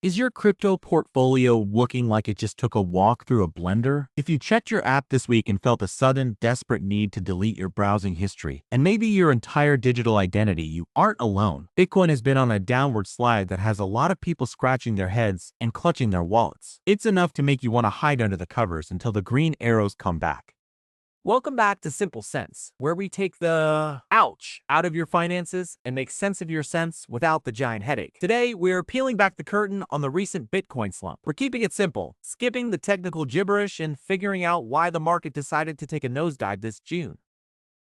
Is your crypto portfolio looking like it just took a walk through a blender? If you checked your app this week and felt a sudden, desperate need to delete your browsing history, and maybe your entire digital identity, you aren't alone. Bitcoin has been on a downward slide that has a lot of people scratching their heads and clutching their wallets. It's enough to make you want to hide under the covers until the green arrows come back. Welcome back to Simple Sense, where we take the ouch out of your finances and make sense of your sense without the giant headache. Today, we're peeling back the curtain on the recent Bitcoin slump. We're keeping it simple, skipping the technical gibberish and figuring out why the market decided to take a nosedive this June.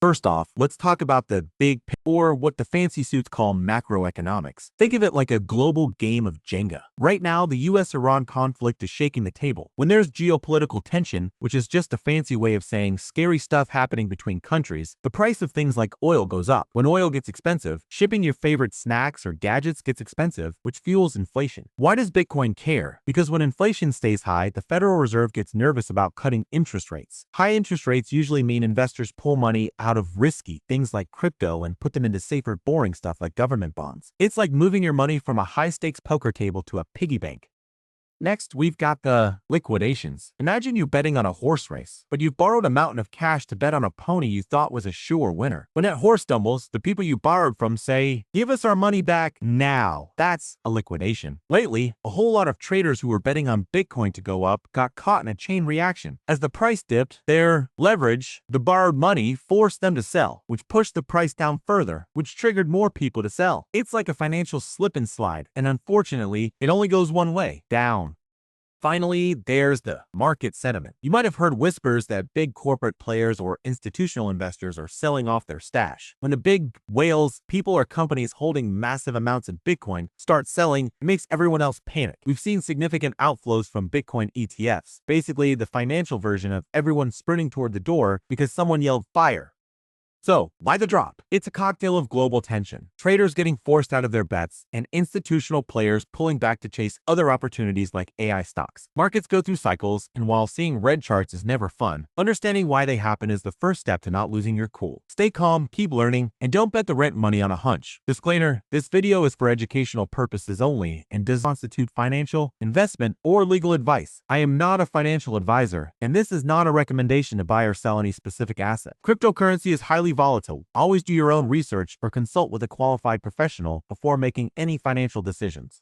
First off, let's talk about the big or what the fancy suits call macroeconomics. Think of it like a global game of Jenga. Right now, the US-Iran conflict is shaking the table. When there's geopolitical tension, which is just a fancy way of saying scary stuff happening between countries, the price of things like oil goes up. When oil gets expensive, shipping your favorite snacks or gadgets gets expensive, which fuels inflation. Why does Bitcoin care? Because when inflation stays high, the Federal Reserve gets nervous about cutting interest rates. High interest rates usually mean investors pull money out of risky things like crypto and put them into safer, boring stuff like government bonds. It's like moving your money from a high-stakes poker table to a piggy bank. Next, we've got the liquidations. Imagine you betting on a horse race, but you've borrowed a mountain of cash to bet on a pony you thought was a sure winner. When that horse stumbles, the people you borrowed from say, "Give us our money back now." That's a liquidation. Lately, a whole lot of traders who were betting on Bitcoin to go up got caught in a chain reaction. As the price dipped, their leverage, the borrowed money, forced them to sell, which pushed the price down further, which triggered more people to sell. It's like a financial slip and slide, and unfortunately, it only goes one way, down. Finally, there's the market sentiment. You might have heard whispers that big corporate players or institutional investors are selling off their stash. When the big whales, people or companies holding massive amounts of Bitcoin, start selling, it makes everyone else panic. We've seen significant outflows from Bitcoin ETFs, basically the financial version of everyone sprinting toward the door because someone yelled fire. So, why the drop? It's a cocktail of global tension, traders getting forced out of their bets, and institutional players pulling back to chase other opportunities like AI stocks. Markets go through cycles, and while seeing red charts is never fun, understanding why they happen is the first step to not losing your cool. Stay calm, keep learning, and don't bet the rent money on a hunch. Disclaimer, this video is for educational purposes only and does not constitute financial, investment, or legal advice. I am not a financial advisor, and this is not a recommendation to buy or sell any specific asset. Cryptocurrency is highly volatile. Always do your own research or consult with a qualified professional before making any financial decisions.